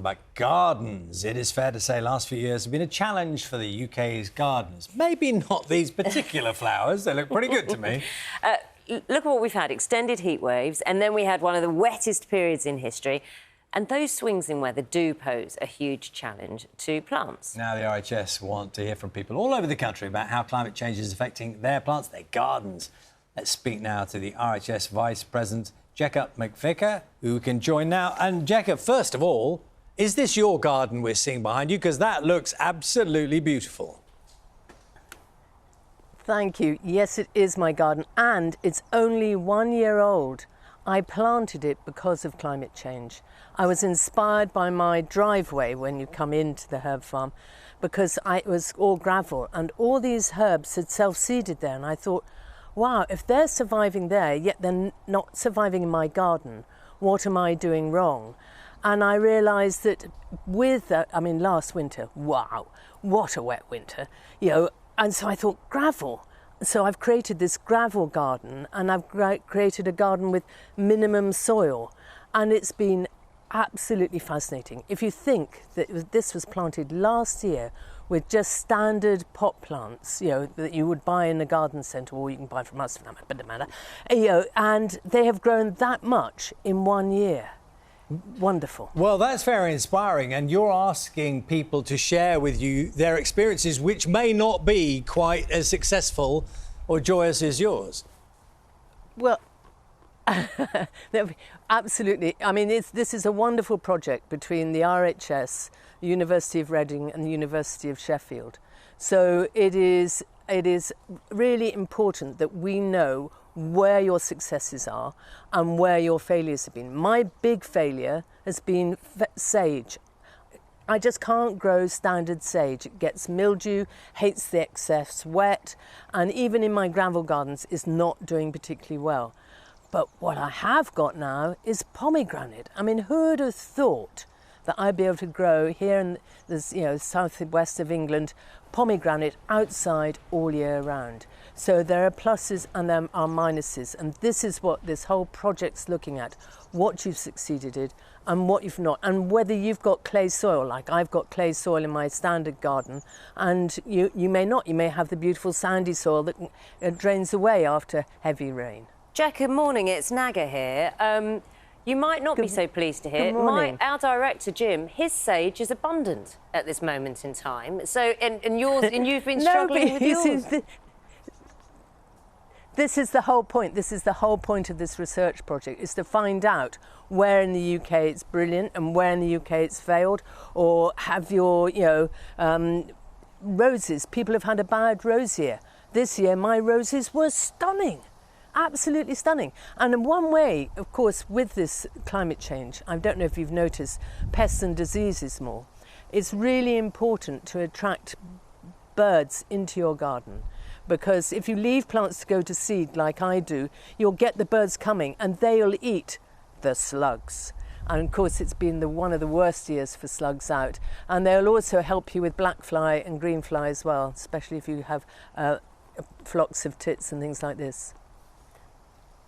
about gardens. It is fair to say last few years have been a challenge for the UK's gardeners. Maybe not these particular flowers. They look pretty good to me. Look at what we've had. Extended heat waves, and then we had one of the wettest periods in history. And those swings in weather do pose a huge challenge to plants. Now the RHS want to hear from people all over the country about how climate change is affecting their plants, their gardens. Let's speak now to the RHS Vice President, Jekka McVicar, who can join now. And Jekka, first of all, is this your garden we're seeing behind you? Because that looks absolutely beautiful. Thank you. Yes, it is my garden, and it's only 1 year old. I planted it because of climate change. I was inspired by my driveway when you come into the herb farm, because it was all gravel and all these herbs had self-seeded there, and I thought, wow, if they're surviving there, yet they're not surviving in my garden, what am I doing wrong? And I realised that with, last winter, wow, what a wet winter, and so I thought, gravel. So I've created this gravel garden, and I've created a garden with minimum soil, and it's been absolutely fascinating. If you think that this was planted last year with just standard pot plants, that you would buy in a garden centre, or you can buy from us, but it doesn't matter, and they have grown that much in 1 year. Wonderful. Well, that's very inspiring, and you're asking people to share with you their experiences, which may not be quite as successful or joyous as yours. Well, absolutely. I mean, this is a wonderful project between the RHS, the University of Reading and the University of Sheffield. So it is really important that we know where your successes are and where your failures have been. My big failure has been sage. I just can't grow standard sage. It gets mildew, hates the excess wet, and even in my gravel gardens is not doing particularly well. But what I have got now is pomegranate. I mean, who would have thought that I'd be able to grow here in the southwest of England pomegranate outside all year round? So there are pluses and there are minuses, and this is what this whole project's looking at: what you've succeeded in and what you've not, and whether you've got clay soil, like I've got clay soil in my standard garden, and you may not. You may have the beautiful sandy soil that drains away after heavy rain. Jekka, morning, it's Naga here. You might not be so pleased to hear. Our director, Jim, his sage is abundant at this moment in time. So, and yours, and you've been struggling with yours. This is the whole point. This is the whole point of this research project, is to find out where in the UK it's brilliant and where in the UK it's failed, or have your, roses. People have had a bad rose year. This year, my roses were stunning. Absolutely stunning. And in one way, of course, with this climate change, I don't know if you've noticed, pests and diseases more. It's really important to attract birds into your garden, because if you leave plants to go to seed like I do, you'll get the birds coming and they'll eat the slugs. And of course, it's been one of the worst years for slugs out. And they'll also help you with black fly and green fly as well, especially if you have flocks of tits and things like this.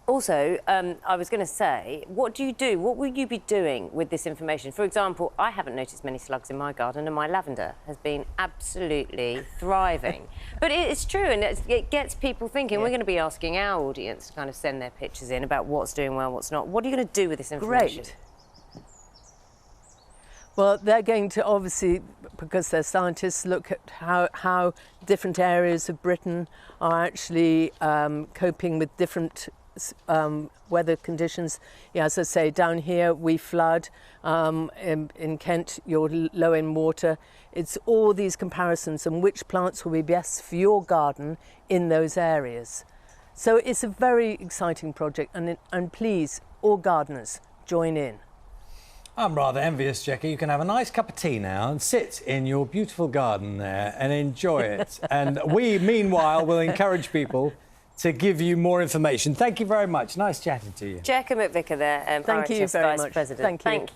Also, I was going to say, what do you do? What will you be doing with this information? For example, I haven't noticed many slugs in my garden, and my lavender has been absolutely thriving. But it's true, and it gets people thinking. Yeah. We're going to be asking our audience to kind of send their pictures in about what's doing well, what's not. What are you going to do with this information? Great. Well, they're going to, obviously, because they're scientists, look at how different areas of Britain are actually coping with different weather conditions. Yeah, as I say, down here we flood. In Kent, you're low in water. It's all these comparisons and which plants will be best for your garden in those areas. So it's a very exciting project, and please, all gardeners, join in. I'm rather envious, Jekka. You can have a nice cup of tea now and sit in your beautiful garden there and enjoy it. And we, meanwhile, will encourage people to give you more information. Thank you very much. Nice chatting to you. Jekka McVicar there, Thank you RHS very Vice much. President. Thank you.